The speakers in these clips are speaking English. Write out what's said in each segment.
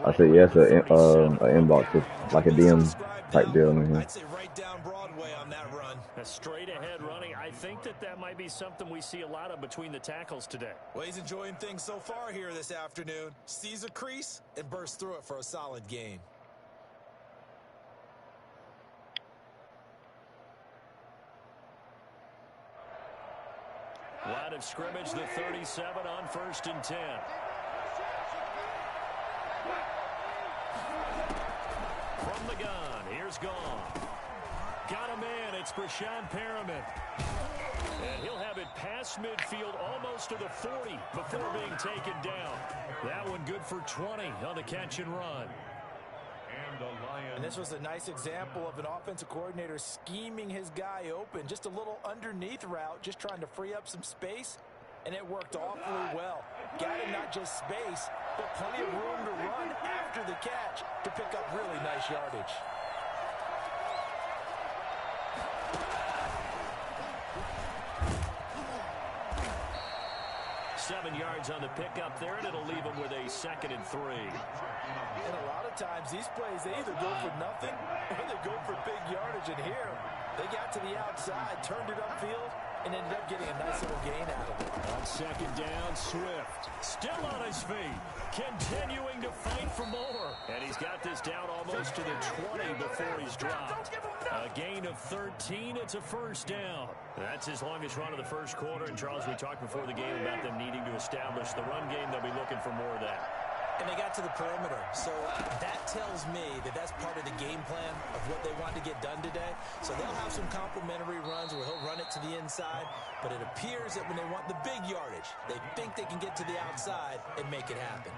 I said, yeah, it's an inbox, just like a DM type deal in here. I'd say right down Broadway on that run. A straight ahead running. I think that might be something we see a lot of between the tackles today. Well, he's enjoying things so far here this afternoon. Sees a crease and bursts through it for a solid gain. Line of scrimmage, the 37 on 1st and 10. From the gun, here's Goff. Got a man, it's Brashon Perriman. And he'll have it past midfield, almost to the 40 before being taken down. That one good for 20 on the catch and run. And this was a nice example of an offensive coordinator scheming his guy open. Just a little underneath route, just trying to free up some space. And it worked awfully well. Got him not just space, but plenty of room to run after the catch to pick up really nice yardage. Seven yards on the pickup there, and it'll leave him with a 2nd and 3. And a lot of times these plays, they either go for nothing or they go for big yardage. And here, they got to the outside, turned it upfield, and ended up getting a nice little gain out of it. On 2nd down, Swift still on his feet, continuing to fight for more. And he's got this down almost to the 20 before he's dropped. A gain of 13, it's a 1st down. That's his longest run of the 1st quarter. And Charles, we talked before the game about them needing to establish the run game. They'll be looking for more of that. And they got to the perimeter. So that tells me that that's part of the game plan of what they want to get done today. So they'll have some complementary runs where he'll run it to the inside. But it appears that when they want the big yardage, they think they can get to the outside and make it happen.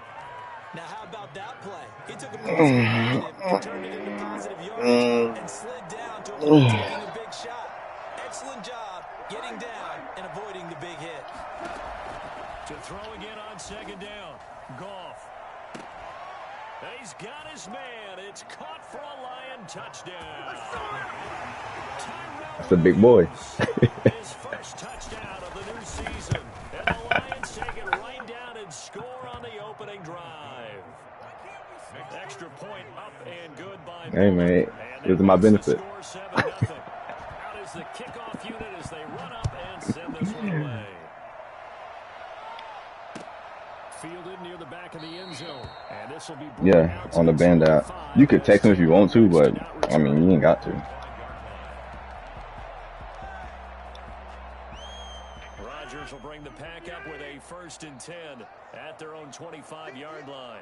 Now, how about that play? He took a positive negative and turned it into positive yardage and slid down to avoid taking a big shot. Excellent job getting down and avoiding the big hit. To throw again on 2nd down. Goff. He's got his man. It's caught for a Lion touchdown. That's a big boy. His first touchdown of the new season. And the Lions take it right down and score on the opening drive. Extra point up and good by Hey, man, it was my benefit. Out is the kickoff unit as they run up and send this one away. Fielded near the back of the end zone. And this will be Yeah, on the band out. You could text him if you want to, but I mean, you ain't got to. Rodgers will bring the pack up with a 1st and 10 at their own 25-yard line.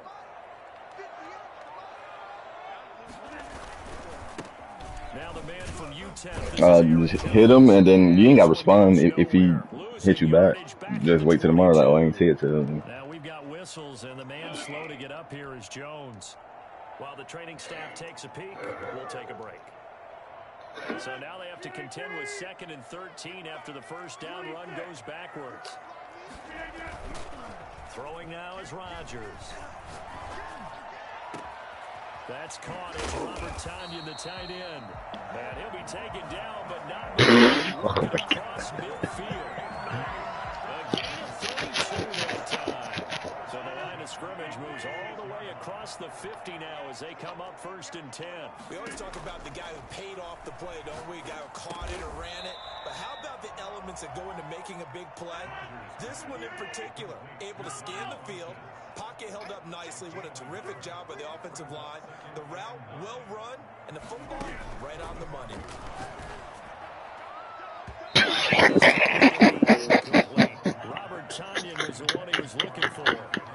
Now the man from UTEP. Just hit him, and then you ain't got to respond if he hit you back. Just wait till tomorrow, like, oh, I ain't see it till. Now we've got whistles, and the man slow to get up here is Jones. While the training staff takes a peek, we'll take a break. So now they have to contend with 2nd and 13 after the 1st down run goes backwards. Throwing now is Rodgers. That's caught. It's Robert Tonyan, the tight end. And he'll be taken down, but not across midfield. A gain of 32 that time. So the line of scrimmage moves all the way across the 50 now as they come up 1st and 10. We always talk about the guy who paid off the play, don't we? The guy who caught it or ran it. But how about the elements that go into making a big play? This one in particular, able to scan the field. Pocket held up nicely. What a terrific job by the offensive line. The route well run, and the football right on the money. Robert Tonyan was the one he was looking for.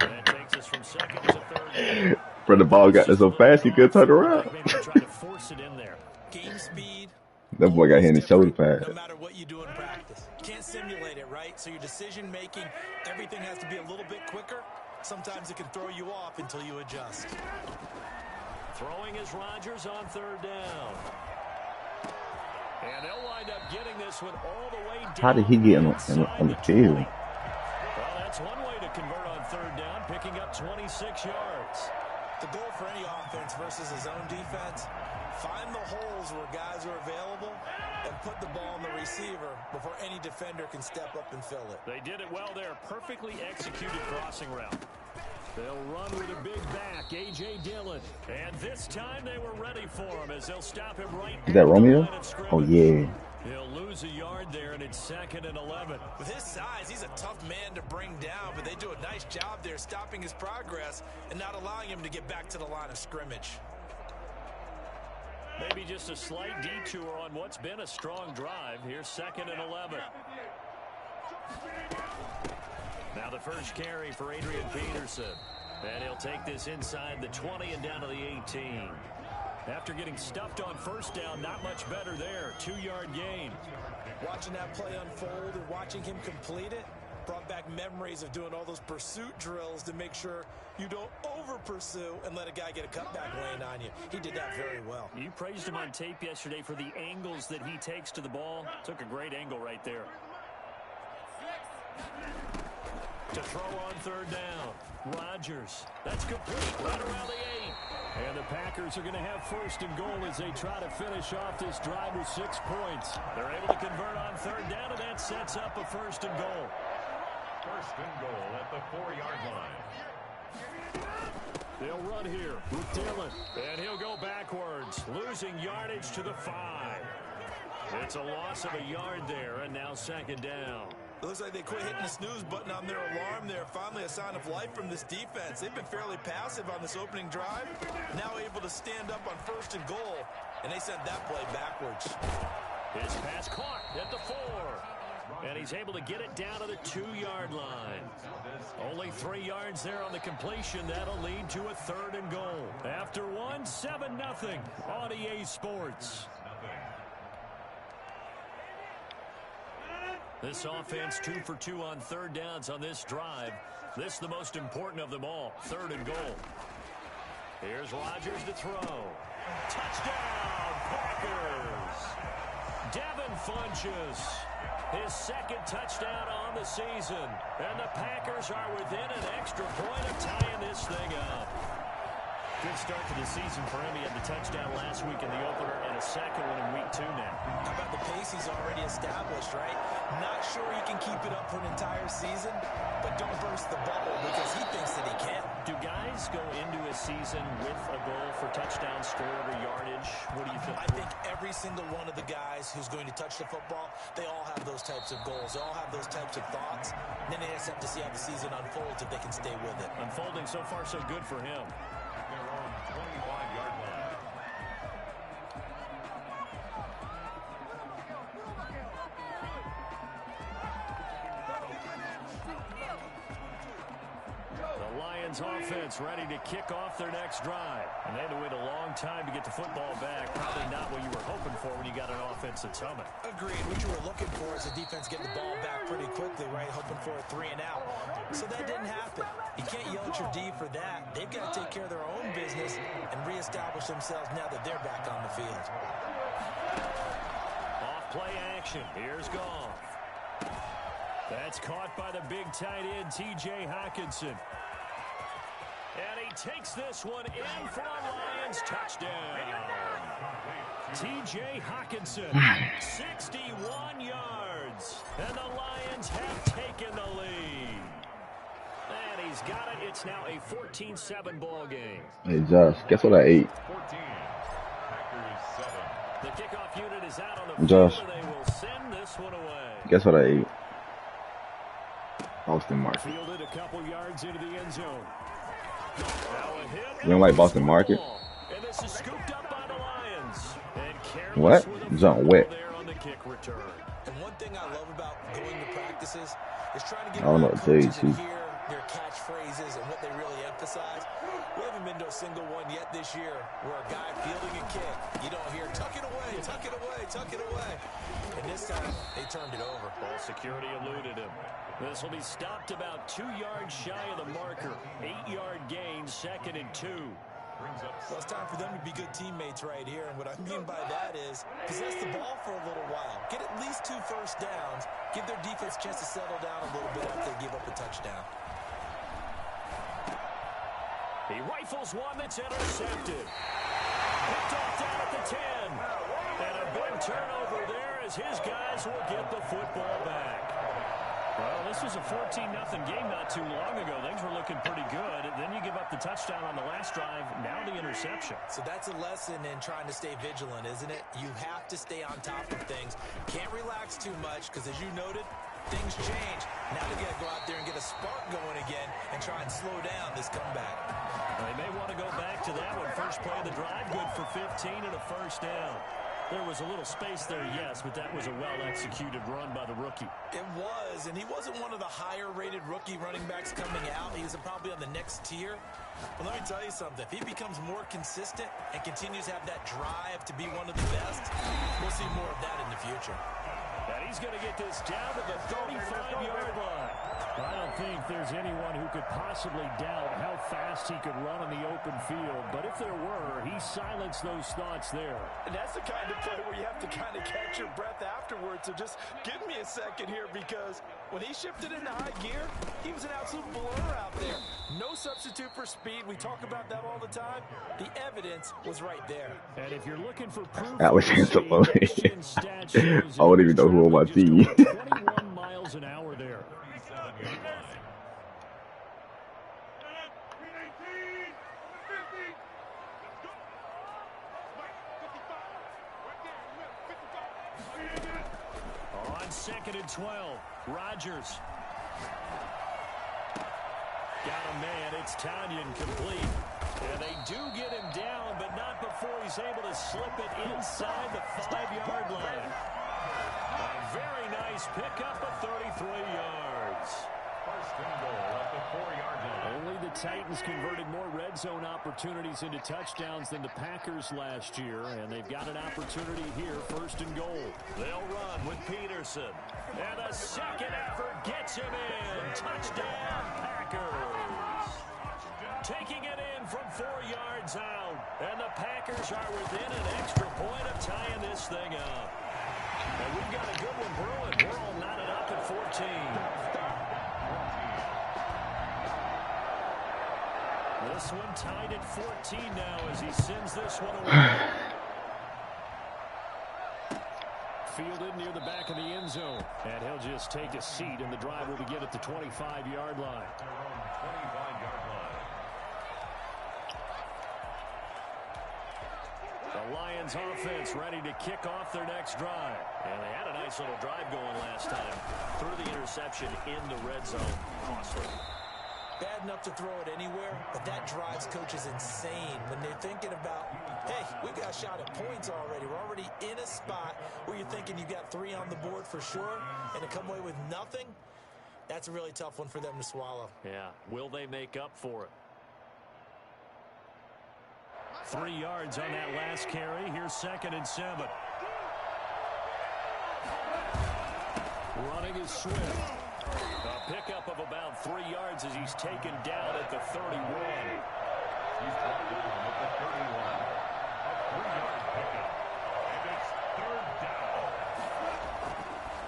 And that takes us from 2nd to 3rd. But the ball got there so fast he could turn around. Maybe try to force it in there. Game speed. That boy got hit in the shoulder pad. No matter what you do in practice. Can't simulate it, right? So your decision making, everything has to be a little bit quicker. Sometimes it can throw you off until you adjust. Throwing is Rodgers on 3rd down. And they'll wind up getting this one all the way down. How did he get on the field? Well, that's one way to convert on 3rd down, picking up 26 yards. The goal for any offense versus his own defense, find the holes where guys are available and put the ball on the receiver before any defender can step up and fill it. They did it well there. Perfectly executed crossing route. They'll run with a big back, A.J. Dillon. And this time they were ready for him as they'll stop him right Is that at the Romeo? line of scrimmage. Oh, yeah. He'll lose a yard there, and it's 2nd and 11. With his size, he's a tough man to bring down, but they do a nice job there stopping his progress and not allowing him to get back to the line of scrimmage. Maybe just a slight detour on what's been a strong drive. Here's 2nd and 11. Now the first carry for Adrian Peterson. And he'll take this inside the 20 and down to the 18. After getting stuffed on first down, not much better there. 2-yard gain. Watching that play unfold and watching him complete it brought back memories of doing all those pursuit drills to make sure you don't over-pursue and let a guy get a cutback lane on you. He did that very well. You praised him on tape yesterday for the angles that he takes to the ball. Took a great angle right there. To throw on 3rd down. Rodgers. That's complete right around the 8. And the Packers are going to have 1st and goal as they try to finish off this drive with 6 points. They're able to convert on 3rd down, and that sets up a 1st and goal. 1st and goal at the 4-yard line. They'll run here with Dillon. And he'll go backwards, losing yardage to the 5. It's a loss of a yard there, and now 2nd down. It looks like they quit hitting the snooze button on their alarm there. Finally a sign of life from this defense. They've been fairly passive on this opening drive. Now able to stand up on 1st and goal. And they sent that play backwards. His pass caught at the 4. And he's able to get it down to the 2-yard line. Only 3 yards there on the completion. That'll lead to a 3rd and goal. After one, 7-0 on EA Sports. This offense 2 for 2 on 3rd downs on this drive. This is the most important of them all. 3rd and goal. Here's Rodgers to throw. Touchdown, Packers. Devin Funchess. His 2nd touchdown on the season. And the Packers are within an extra point of tying this thing up. Good start to the season for him. He had the touchdown last week in the opener and a 2nd one in week 2 now. How about the pace he's already established, right? Not sure he can keep it up for an entire season, but don't burst the bubble because he thinks that he can. Do guys go into a season with a goal for touchdown scored or yardage? What do you think? I think every single one of the guys who's going to touch the football, they all have those types of goals. They all have those types of thoughts. And then they just have to see how the season unfolds if they can stay with it. Unfolding so far so good for him. Their own 25-yard line. The Lions offense ready to kick off their next drive. And they had to wait a long time to get the football back. Probably not what you were hoping for when you got an offense that's humming. Agreed. What you were looking for is the defense getting the ball back pretty quickly, right? Hoping for a 3 and out. So that didn't happen. You can't yell at your D for that. They've got to take care of their own business and reestablish themselves now that they're back on the field. Off play action. Here's Goff. That's caught by the big tight end, T.J. Hockenson. And he takes this one in for a Lions touchdown. T.J. Hockenson, 61 yards. And the Lions have taken the lead. And he's got it. It's now a 14-7 ball game. Hey, Josh, guess what I ate? 14. Packers 7. The kickoff unit is out on the field. Josh, And they will send this one away. guess what I ate? Boston Market. Fielded a couple yards into the end zone. You don't like Boston Market? And this is scooped up by the Lions. And What? John wet. there on the kick return. And one thing I love about going to practices is trying to get I don't know what to tell you, coaches and Chief. hear their catchphrases and what they really emphasize. We haven't been to a single one yet this year where a guy fielding a kick, you don't hear, tuck it away, tuck it away, tuck it away. And this time, they turned it over. Ball security eluded him. This will be stopped about 2 yards shy of the marker. 8-yard gain, 2nd and 2. Well, it's time for them to be good teammates right here. And what I mean by that is possess the ball for a little while. Get at least 2 first downs. Give their defense a chance to settle down a little bit after they give up a touchdown. He rifles one that's intercepted. Picked off down at the 10. And a big turnover there as his guys will get the football back. Well, this was a 14-0 game not too long ago. Things were looking pretty good. And then touchdown on the last drive, now the interception. So that's a lesson in trying to stay vigilant, isn't it? You have to stay on top of things. Can't relax too much because, as you noted, things change. Now they've got to go out there and get a spark going again and try and slow down this comeback. They may want to go back to that one. First play of the drive, good for 15 and a first down. There was a little space there, yes, but that was a well-executed run by the rookie. It was, and he wasn't one of the higher-rated rookie running backs coming out. He was probably on the next tier. But let me tell you something. If he becomes more consistent and continues to have that drive to be one of the best, we'll see more of that in the future. And he's going to get this down to the 35-yard line. I don't think there's anyone who could possibly doubt how fast he could run on the open field. But if there were, he silenced those thoughts there. And that's the kind of play where you have to kind of catch your breath afterwards. So just give me a second here, because when he shifted into high gear, he was an absolute blur out there. No substitute for speed. We talk about that all the time. The evidence was right there. And if you're looking for proof, That was handsome. I wouldn't even know who on my team. 21 miles an hour there. On 2nd and 12, Rodgers. Got a man, it's Tanyan complete. And they do get him down, but not before he's able to slip it inside the 5-yard line. A very nice pickup of 33 yards. First and goal at the 4-yard line. Only the Titans converted more red zone opportunities into touchdowns than the Packers last year, and they've got an opportunity here, 1st and goal. They'll run with Peterson. And a second effort gets him in. Touchdown, Packers. Taking it in from 4 yards out. And the Packers are within an extra point of tying this thing up. And we've got a good one brewing. We're all knotted up at 14. This one tied at 14 now as he sends this one away. Fielded near the back of the end zone. And he'll just take a seat, and the drive will begin at the 25-yard line. The Lions offense ready to kick off their next drive. And they had a nice little drive going last time. Threw the interception in the red zone. Costly. Bad enough to throw it anywhere, but that drives coaches insane when they're thinking about, hey, we've got a shot at points already. We're already in a spot where you're thinking you've got 3 on the board for sure, and to come away with nothing, that's a really tough one for them to swallow. Yeah, will they make up for it? 3 yards on that last carry. Here's 2nd and 7. Running is Swift. A pickup of about 3 yards as he's taken down at the 31. He's brought down at the 31. A 3-yard pickup. And it's 3rd down.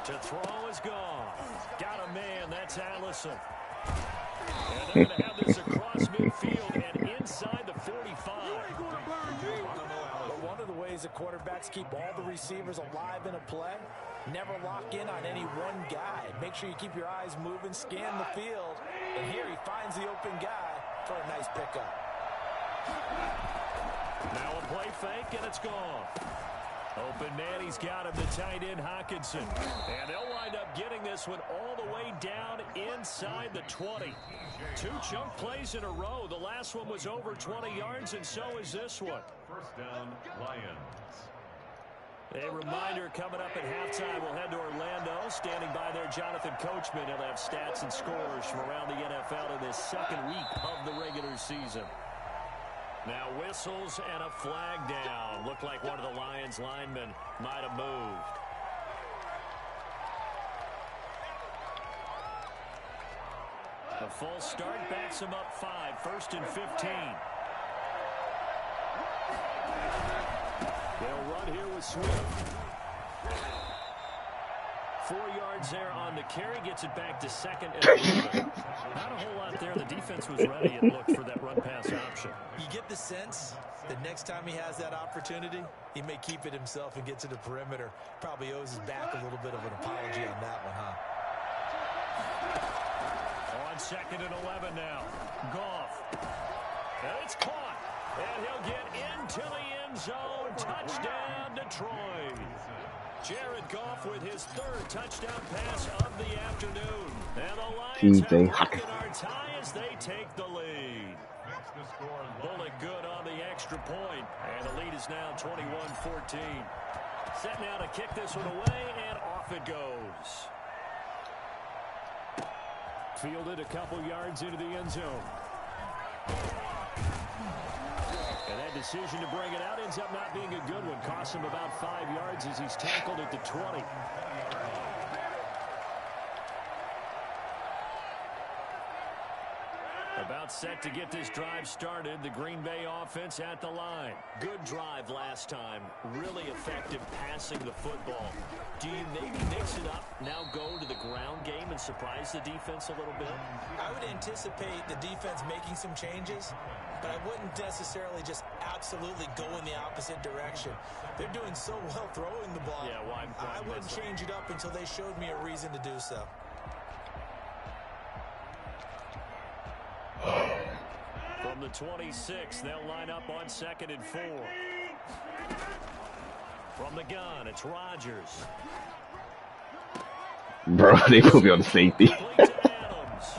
To throw is gone. Got a man. That's Allison. And they're going to have this across midfield and inside the 45. But one of the ways that quarterbacks keep all the receivers alive in a play, never lock in on any one guy. Make sure you keep your eyes moving, scan the field. And here he finds the open guy for a nice pickup. Now a play fake, and it's gone. Open man, he's got him, the tight end Hockenson. And they'll wind up getting this one all the way down inside the 20. 2 chunk plays in a row. The last one was over 20 yards, and so is this one. First down, Lions. A reminder coming up at halftime. We'll head to Orlando. Standing by there, Jonathan Coachman. He'll have stats and scores from around the NFL in this 2nd week of the regular season. Now whistles and a flag down. Looked like one of the Lions linemen might have moved. A false start backs him up 5. 1st and 15. They'll run here with Swift. 4 yards there on the carry. Gets it back to 2nd and 11. Not a whole lot there. The defense was ready, it looked, for that run-pass option. You get the sense that next time he has that opportunity, he may keep it himself and get to the perimeter. Probably owes his back a little bit of an apology on that one, huh? On 2nd and 11 now. Goff. And it's caught. And he'll get into the end zone. Touchdown, Detroit. Jared Goff with his third touchdown pass of the afternoon. And the Lions have broken our tie as they take the lead. Bullock good on the extra point. And the lead is now 21-14. Set now to kick this one away, and off it goes. Fielded a couple yards into the end zone. And that decision to bring it out ends up not being a good one. Costs him about 5 yards as he's tackled at the 20. About set to get this drive started. The Green Bay offense at the line. Good drive last time. Really effective passing the football. Do you maybe mix it up, now go to the ground game and surprise the defense a little bit? I would anticipate the defense making some changes, but I wouldn't necessarily just absolutely go in the opposite direction. They're doing so well throwing the ball. Yeah, well, I wouldn't change it up until they showed me a reason to do so. From the 26, they'll line up on 2nd and 4. From the gun, it's Rodgers. Bro, they put me on the safety. Adams.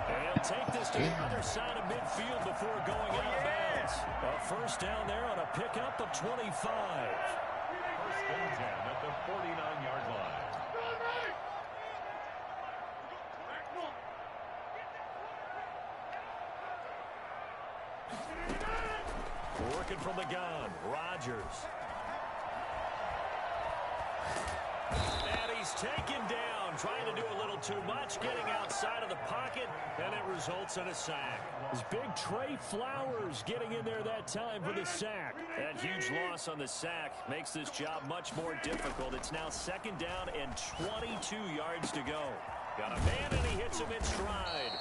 He'll take this to the other side of midfield before going out of bounds. A first down there on a pickup of 25. First and 10 at the 49-yard line. Working from the gun, Rodgers. And he's taken down, trying to do a little too much, getting outside of the pocket, and it results in a sack. His big Trey Flowers getting in there that time for the sack. That huge loss on the sack makes this job much more difficult. It's now 2nd down and 22 yards to go. Got a man, and he hits him in stride.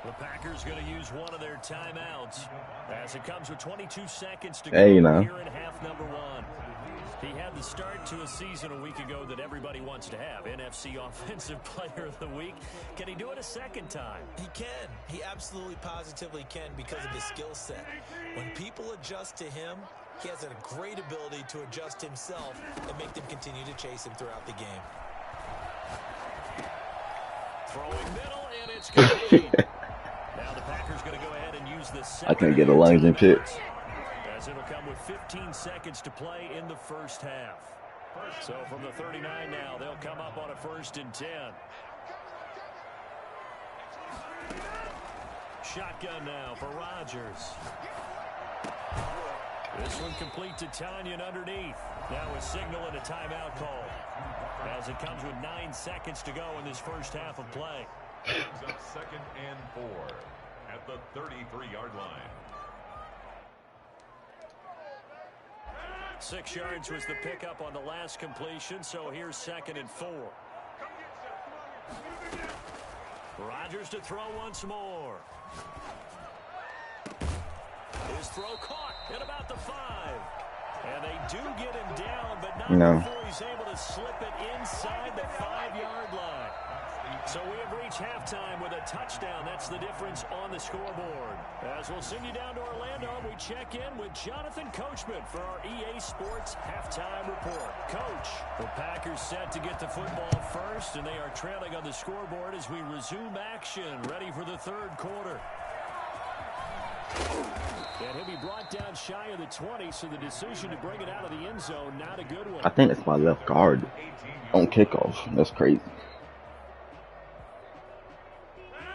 The Packers going to use one of their timeouts as it comes with 22 seconds to go here in half number 1. He had the start to a season a week ago that everybody wants to have. NFC Offensive Player of the Week. Can he do it a second time? He can. He absolutely positively can because of his skill set. When people adjust to him, he has a great ability to adjust himself and make them continue to chase him throughout the game. Throwing middle, and it's complete. Now the Packers going to go ahead and use this. I can't get the lines in pitch. As it'll come with 15 seconds to play in the first half. So from the 39 now, they'll come up on a 1st and 10. Shotgun now for Rodgers. This one complete to Tanyan underneath. Now a signal and a timeout call. As it comes with 9 seconds to go in this first half of play. Brings up 2nd and 4 at the 33-yard line. 6 yards was the pickup on the last completion, so here's 2nd and 4. Rodgers to throw once more. His throw caught at about the 5. And they do get him down, but not before he's able to slip it inside the 5-yard line. So we have reached halftime with a touchdown. That's the difference on the scoreboard. As we'll send you down to Orlando, we check in with Jonathan Coachman for our EA Sports Halftime Report. Coach, the Packers set to get the football first, and they are trailing on the scoreboard as we resume action, ready for the 3rd quarter. And he'll be brought down shy of the 20, so the decision to bring it out of the end zone, not a good one. I think it's my left guard on kickoff. That's crazy.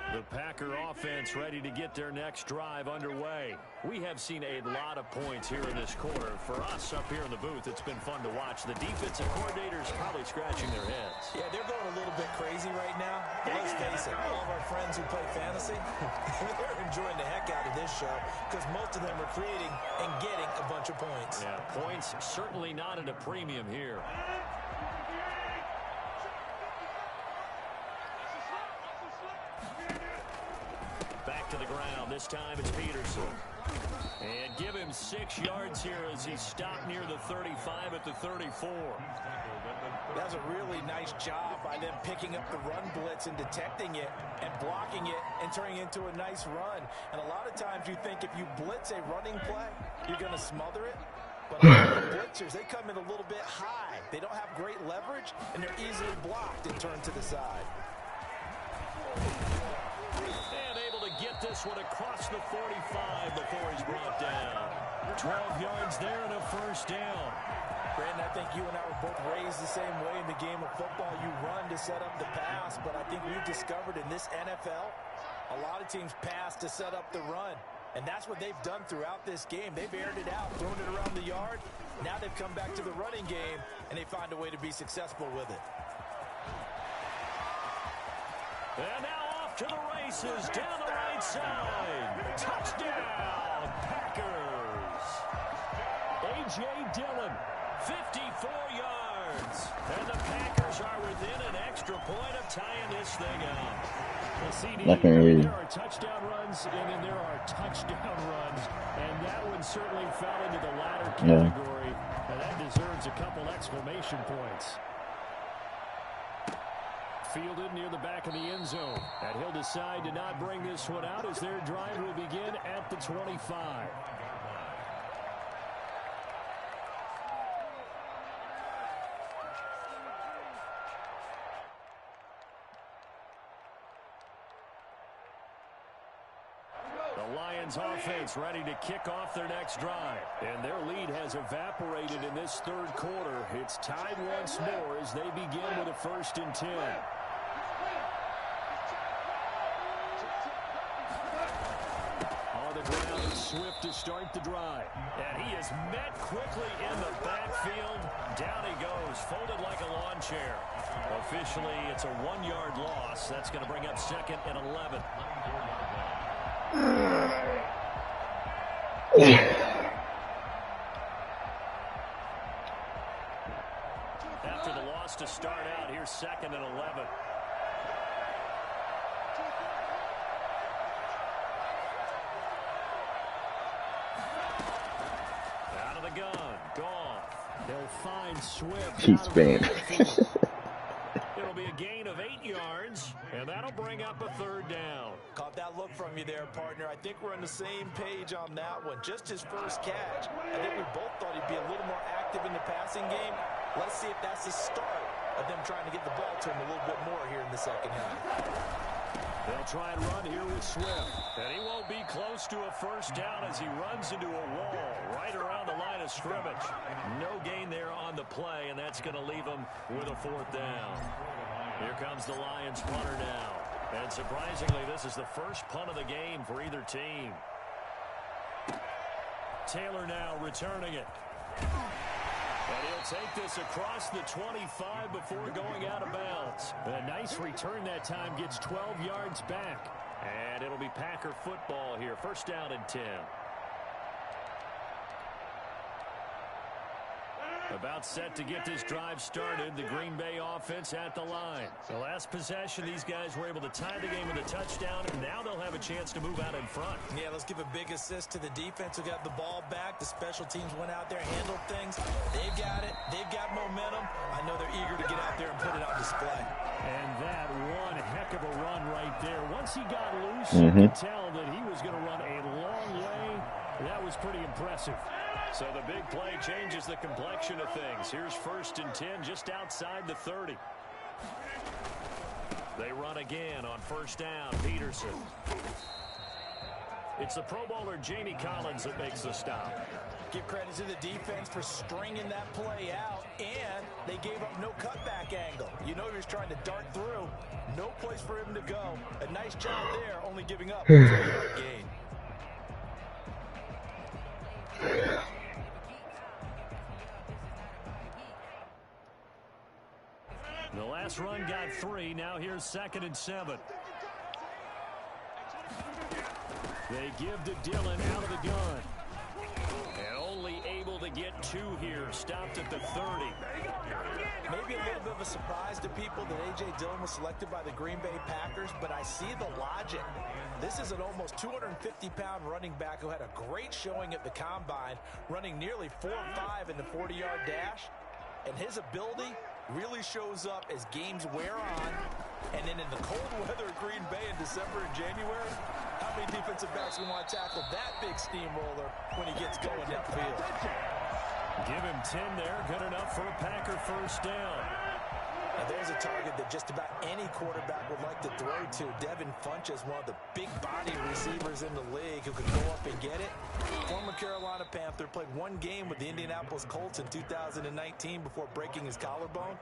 The Packer offense ready to get their next drive underway. We have seen a lot of points here in this quarter. For us up here in the booth, it's been fun to watch. The defensive coordinators probably scratching their heads. Yeah, they're going a little bit crazy right now. But let's face it, all of our friends who play fantasy, they're enjoying the heck out of this show because most of them are creating and getting a bunch of points. Yeah, points certainly not at a premium here. Back to the ground. This time it's Peterson. And give him 6 yards here as he stopped near the 35 at the 34. That's a really nice job by them picking up the run blitz and detecting it and blocking it and turning it into a nice run. And a lot of times you think if you blitz a running play, you're going to smother it. But a lot of blitzers, they come in a little bit high. They don't have great leverage, and they're easily blocked and turned to the side. And able to get this one across the 45 before he's brought down. 12 yards there and a first down. Brandon, I think you and I were both raised the same way in the game of football. You run to set up the pass, but I think we've discovered in this NFL, a lot of teams pass to set up the run. And that's what they've done throughout this game. They've aired it out, thrown it around the yard. Now they've come back to the running game, and they find a way to be successful with it. And now off to the races, down the right side. Touchdown, Packers. A.J. Dillon, 54 yards. And the Packers are within an extra point of tying this thing up. The CD, there are touchdown runs, and then there are touchdown runs. And that one certainly fell into the latter category. Yeah. And that deserves a couple exclamation points. Fielded near the back of the end zone. And he'll decide to not bring this one out as their drive will begin at the 25. The Lions offense ready to kick off their next drive. And their lead has evaporated in this third quarter. It's tied once more as they begin with a 1st and 10. On the ground, it's Swift to start the drive. And he is met quickly in the backfield. Down he goes, folded like a lawn chair. Officially, it's a 1-yard loss. That's going to bring up 2nd and 11. After the loss to start out, here's 2nd and 11. Out of the gun, Goff. They'll find Swift. Chiefs fan. It'll be a gain of 8 yards, and that'll bring up a 3rd down. Caught that look from you there, partner. I think we're on the same page on that one. Just his first catch. I think we both thought he'd be a little more active in the passing game. Let's see if that's the start of them trying to get the ball to him a little bit more here in the second half. They'll try and run here with Swift. And he won't be close to a 1st down as he runs into a wall right around the line of scrimmage. No gain there on the play, and that's going to leave him with a 4th down. Here comes the Lions punter now. And surprisingly, this is the first punt of the game for either team. Taylor now returning it. And he'll take this across the 25 before going out of bounds. A nice return that time, gets 12 yards back. And it'll be Packer football here. 1st down and 10. About set to get this drive started. The Green Bay offense at the line. The last possession, these guys were able to tie the game with a touchdown, and now they'll have a chance to move out in front. Yeah, let's give a big assist to the defense who got the ball back. The special teams went out there, handled things. They've got it. They've got momentum. I know they're eager to get out there and put it on display. And that one heck of a run right there. Once he got loose, you could tell that he was going to run a long way. That was pretty impressive. So the big play changes the complexion of things. Here's 1st and 10 just outside the 30. They run again on 1st down. Peterson. It's the Pro Bowler Jamie Collins that makes the stop. Give credit to the defense for stringing that play out, and they gave up no cutback angle. You know he was trying to dart through. No place for him to go. A nice job there, only giving up a 3-yard gain. The last run got 3. Now here's 2nd and 7. They give to Dillon out of the gun. And only able to to get 2 here, stopped at the 30. Maybe a little bit of a surprise to people that A.J. Dillon was selected by the Green Bay Packers, but I see the logic. This is an almost 250-pound running back who had a great showing at the Combine, running nearly 4.5 in the 40-yard dash. And his ability really shows up as games wear on. And then in the cold weather of Green Bay in December and January, how many defensive backs will want to tackle that big steamroller when he gets going upfield? Give him 10 there. Good enough for a Packer first down. And there's a target that just about any quarterback would like to throw to. Devin Funchess, one of the big-body receivers in the league who could go up and get it. Former Carolina Panther, played 1 game with the Indianapolis Colts in 2019 before breaking his collarbone.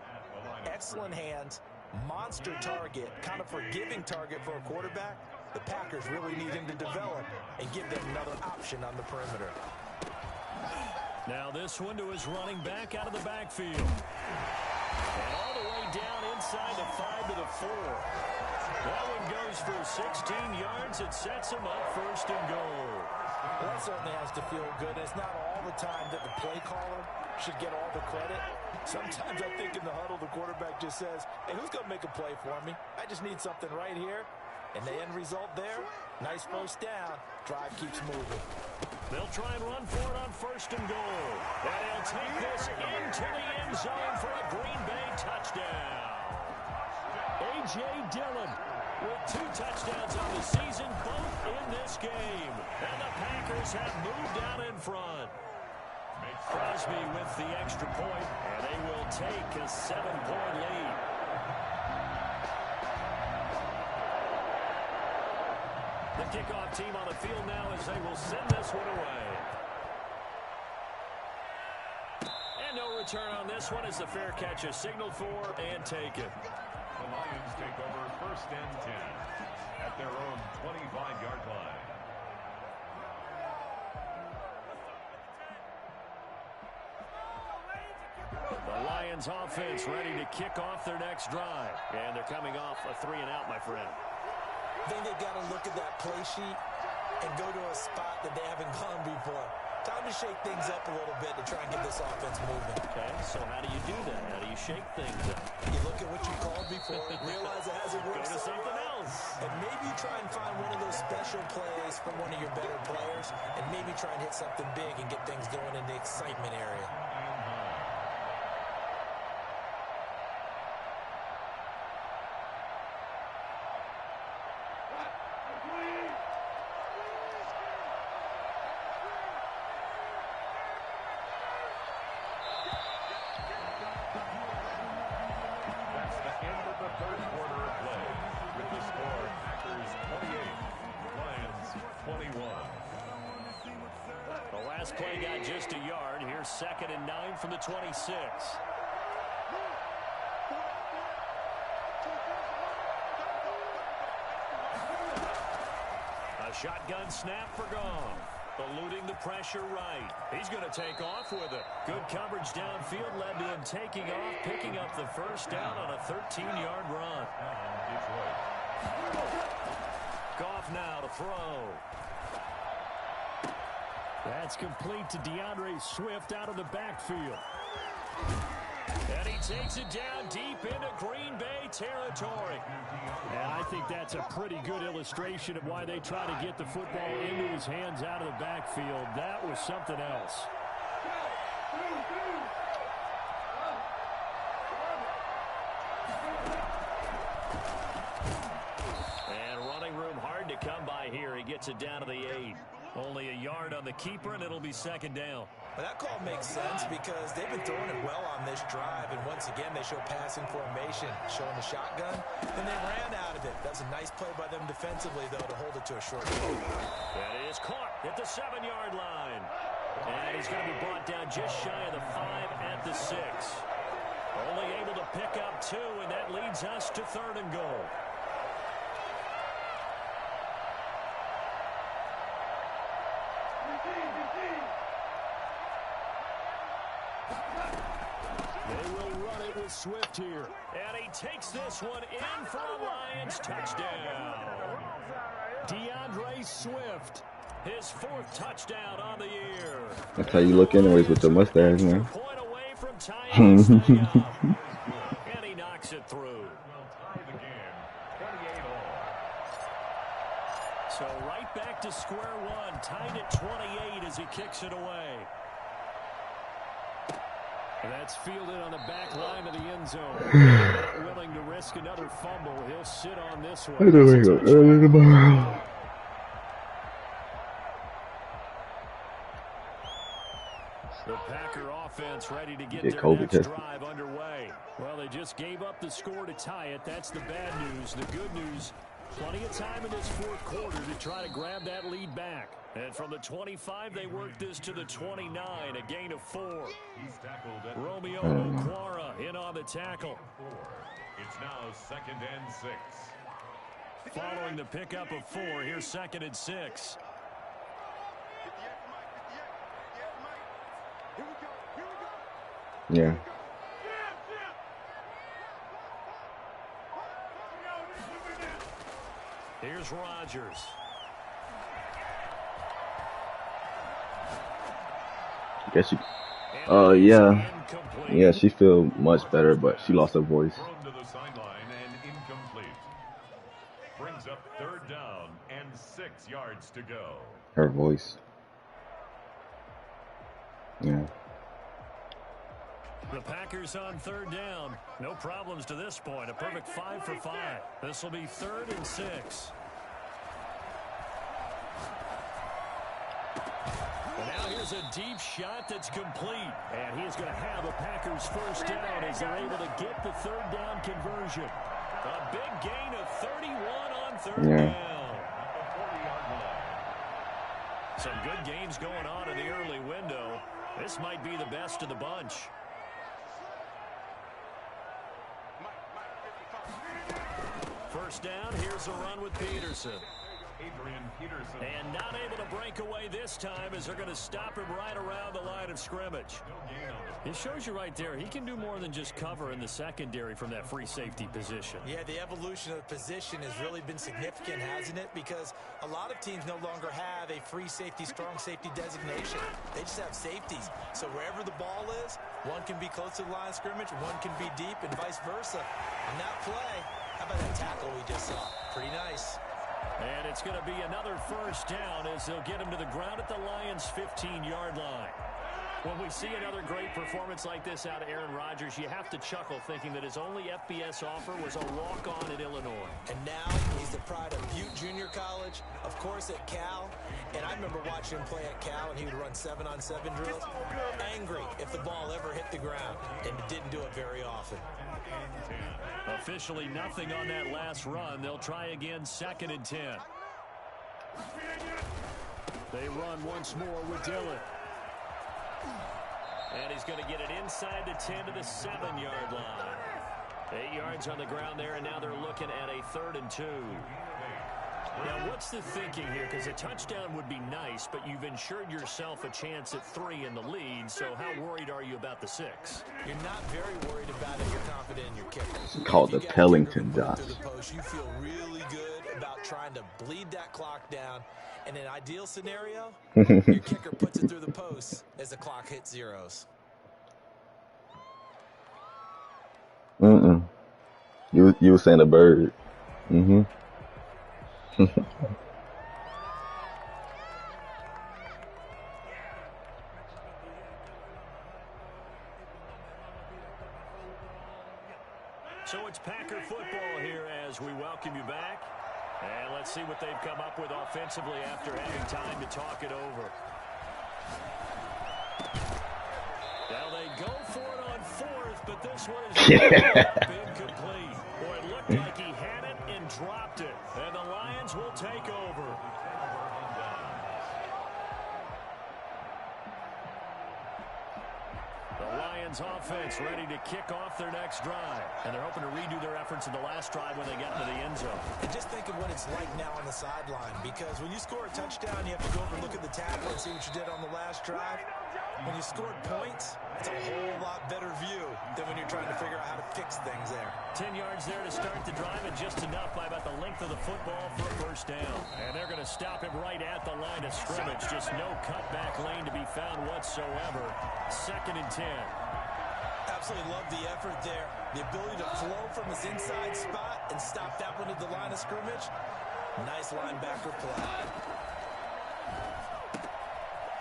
Excellent hands, monster target, kind of forgiving target for a quarterback. The Packers really need him to develop and give them another option on the perimeter. Now this one to his running back out of the backfield. And all the way down inside the 5 to the 4. That one goes for 16 yards. It sets him up first and goal. Well, that certainly has to feel good. It's not all the time that the play caller should get all the credit. Sometimes I think in the huddle, the quarterback just says, hey, who's going to make a play for me? I just need something right here. And the end result there, nice first down. Drive keeps moving. They'll try and run for it on first and goal. And he'll take this into the end zone for a Green Bay touchdown. A.J. Dillon with 2 touchdowns on the season, both in this game. And the Packers have moved out in front. Crosby with the extra point, and they will take a 7-point lead. The kickoff team on the field now as they will send this one away. And no return on this one as the fair catch is signaled for and taken. The Lions take over first and 10 at their own 25-yard line. The Lions offense ready to kick off their next drive. And they're coming off a 3-and-out, my friend. I think they've got to look at that play sheet and go to a spot that they haven't gone before. Time to shake things up a little bit to try and get this offense moving. Okay, so how do you do that? How do you shake things up? You look at what you called before, realize it hasn't worked. Go to something else. And maybe try and find one of those special plays from one of your better players, and maybe try and hit something big and get things going in the excitement area. Play got just a yard. Here's 2nd and 9 from the 26. A shotgun snap for Gone. Eluding the pressure right. He's going to take off with it. Good coverage downfield led to him taking off, picking up the first down on a 13-yard run. Goff now to throw. That's complete to DeAndre Swift out of the backfield. And he takes it down deep into Green Bay territory. And I think that's a pretty good illustration of why they try to get the football into his hands out of the backfield. That was something else. And running room hard to come by here. He gets it down to the 8. Only a yard on the keeper, and it'll be 2nd down. Well, that call makes sense because they've been throwing it well on this drive, and once again, they show passing formation, showing the shotgun, and they ran out of it. That was a nice play by them defensively, though, to hold it to a short field. That is caught at the 7-yard line. And he's going to be brought down just shy of the 5 at the 6. Only able to pick up 2, and that leads us to 3rd and goal. They will run it with Swift here. And he takes this one in for a Lions touchdown. DeAndre Swift His 4th touchdown on the year. That's how you look anyways with your mustache, man. Point away from tying this thing up. And he knocks it through. So right back to square one, tied at 28 as he kicks it away. That's fielded on the back line of the end zone. Not willing to risk another fumble. He'll sit on this one. Early tomorrow. The Packer offense ready to get Get their COVID next tested. drive underway. Well, they just gave up the score to tie it. That's the bad news. The good news, plenty of time in this 4th quarter to try to grab that lead back. And from the 25, they work this to the 29, a gain of 4. Romeo Okwara in on the tackle. It's now 2nd and 6. Following the pickup of 4, here's 2nd and 6. Yeah. Here's Rodgers. Guess you. Yeah. Yeah, she feel much better, but she lost her voice. Thrown to the sideline and incomplete. Brings up 3rd down and 6 yards to go. Her voice. Yeah. The Packers on 3rd down. No problems to this point. A perfect 5 for 5. This will be 3rd and 6. And now here's a deep shot that's complete. And he's going to have a Packers 1st down as they're able to get the 3rd down conversion. A big gain of 31 on 3rd down. Some good games going on in the early window. This might be the best of the bunch. First down, here's a run with Peterson. And not able to break away this time as they're going to stop him right around the line of scrimmage. It shows you right there, he can do more than just cover in the secondary from that free safety position. Yeah, the evolution of the position has really been significant, hasn't it? Because a lot of teams no longer have a free safety, strong safety designation. They just have safeties. So wherever the ball is, one can be close to the line of scrimmage, one can be deep, and vice versa. On that play, how about that tackle we just saw? Pretty nice. And it's going to be another 1st down as they'll get him to the ground at the Lions' 15-yard line. When we see another great performance like this out of Aaron Rodgers, you have to chuckle thinking that his only FBS offer was a walk-on at Illinois. And now he's the pride of Butte Junior College, of course at Cal. And I remember watching him play at Cal, and he would run 7-on-7 drills. Angry if the ball ever hit the ground, and didn't do it very often. Officially nothing on that last run. They'll try again 2nd and 10. They run once more with Dillon. And he's going to get it inside the 10 to the 7-yard line. 8 yards on the ground there, and now they're looking at a 3rd and 2. Now, what's the thinking here? Because a touchdown would be nice, but you've ensured yourself a chance at 3 in the lead, so how worried are you about the 6? You're not very worried about it. You're confident in your kicker. It's called the Pellington dot. You feel really good about trying to bleed that clock down. In an ideal scenario, your kicker puts it through the post as the clock hits zeros. You were saying a bird. So it's Packer football here as we welcome you back. And let's see what they've come up with offensively after having time to talk it over. Now they go for it on 4th, but this one is incomplete. Boy, it looked like he had it and dropped it. And the Lions will take over. The Lions offense ready to kick off their next drive. And they're hoping to redo their efforts in the last drive when they get into the end zone. And just think of what it's like now on the sideline, because when you score a touchdown, you have to go over and look at the tackle and see what you did on the last drive. When you scored points, it's a whole lot better view than when you're trying to figure out how to fix things there. 10 yards there to start the drive, and just enough by about the length of the football for a first down. And they're going to stop him right at the line of scrimmage. Just no cutback lane to be found whatsoever. 2nd and 10. Absolutely love the effort there. The ability to flow from his inside spot and stop that one at the line of scrimmage. Nice linebacker play.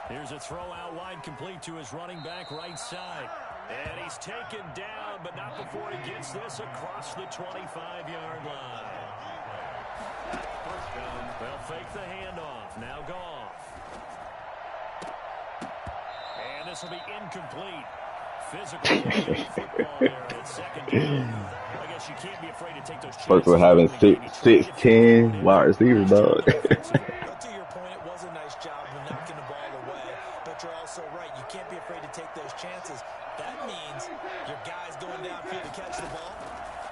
Here's a throw out wide, complete to his running back right side. And he's taken down, but not before he gets this across the 25-yard line. They'll fake the handoff. Now Goff. And this will be incomplete. Physical football there at 2nd down. I guess you can't be afraid to take those chances. First one having 6'10" wide receivers, dog. But to your point, it was a nice job of knocking the ball away. But you're also right. You can't be afraid to take those chances. That means your guys going downfield to catch the ball,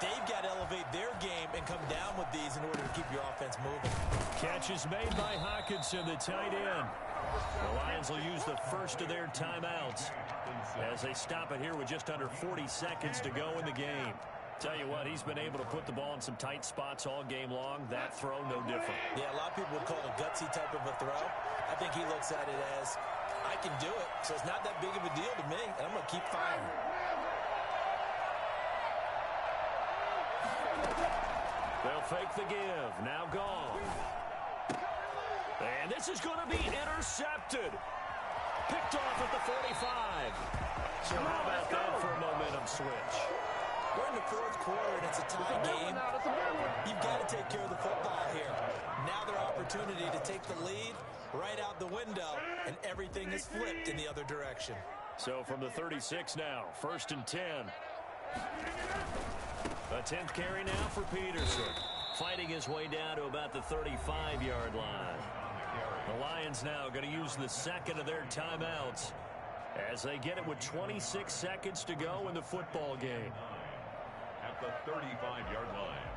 they've got to elevate their game and come down with these in order to keep your offense moving. Catch is made by Hockenson, the tight end. The Lions will use the first of their timeouts as they stop it here with just under 40 seconds to go in the game. Tell you what, he's been able to put the ball in some tight spots all game long. That throw, no different. Yeah, a lot of people would call it a gutsy type of a throw. I think he looks at it as, I can do it, so it's not that big of a deal to me, and I'm going to keep firing. They'll fake the give. Now gone. And this is going to be intercepted. Picked off at the 45. So how about that for a momentum switch? We're in the 4th quarter, and it's a tie game. You've got to take care of the football here. Now their opportunity to take the lead right out the window, and everything is flipped in the other direction. So from the 36 now, 1st and 10. A 10th carry now for Peterson. Fighting his way down to about the 35-yard line. The Lions now going to use the 2nd of their timeouts as they get it with 26 seconds to go in the football game. At the 35-yard line.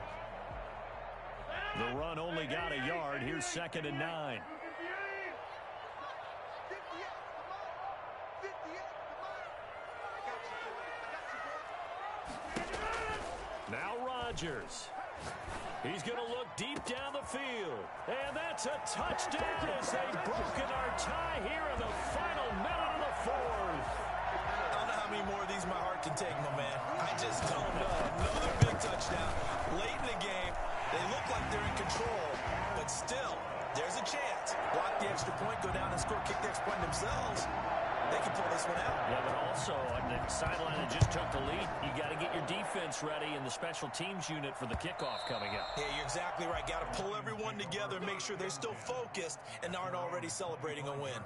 The run only got a yard. Here's 2nd and 9. Now Rodgers. He's going to look deep down the field. And that's a touchdown as they've broken our tie here in the final minute of the 4th. I don't know how many more of these my heart can take, my man. I just don't know. Another big touchdown. Late in the game, they look like they're in control. But still, there's a chance. Block the extra point, go down and score, kick the extra point themselves. They can pull this one out. Yeah, but also on the sideline that just took the lead, you got to get your defense ready and the special teams unit for the kickoff coming up. Yeah, you're exactly right. Got to pull everyone together, make sure they're still focused and aren't already celebrating a win.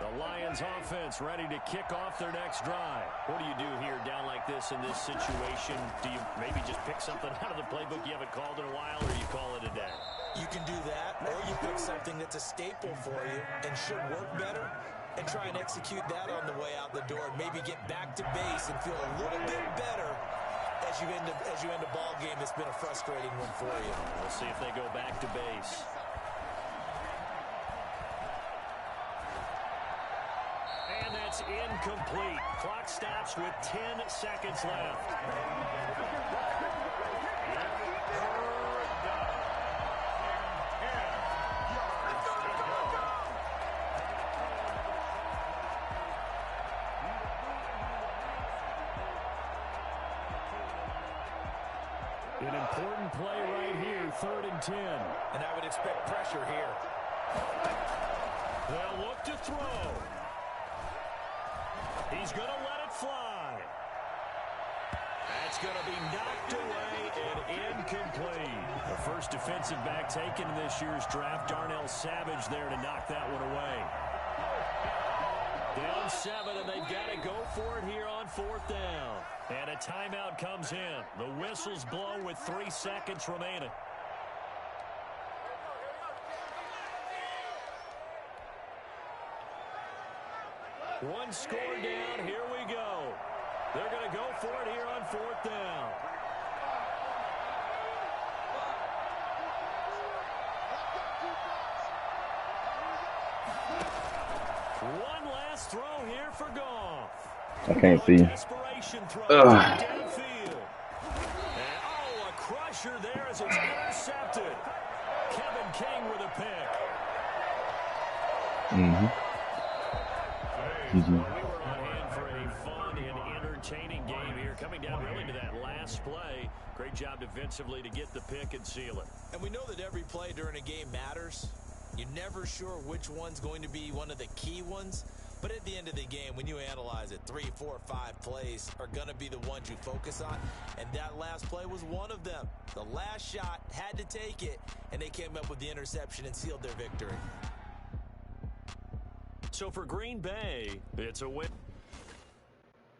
The Lions offense ready to kick off their next drive. What do you do here down like this in this situation? Do you maybe just pick something out of the playbook you haven't called in a while, or you call it a day? You can do that, or you pick something that's a staple for you and should work better and try and execute that on the way out the door. Maybe get back to base and feel a little bit better as you end a ball game that's been a frustrating one for you. We'll see if they go back to base. And that's incomplete. Clock stops with 10 seconds left. An important play right here, 3rd and 10. And I would expect pressure here. They'll look to throw. He's going to let it fly. That's going to be knocked away and incomplete. The first defensive back taken in this year's draft, Darnell Savage there to knock that one away. Down 7, and they've got to go for it here on 4th down. And a timeout comes in. The whistle's blown with 3 seconds remaining. One score down. Here we go. They're going to go for it here on 4th down. One last throw here for Goff. I can't see. Desperation throw Ugh. downfield. And, oh, a crusher there as it's intercepted. Kevin King with a pick. Mm-hmm. We were on hand for a fun and entertaining game here, coming down really to that last play. Great job defensively to get the pick and seal it. And we know that every play during a game matters. You're never sure which one's going to be one of the key ones. But at the end of the game, when you analyze it, 3, 4, 5 plays are going to be the ones you focus on. And that last play was one of them. The last shot had to take it, and they came up with the interception and sealed their victory. So for Green Bay, it's a win.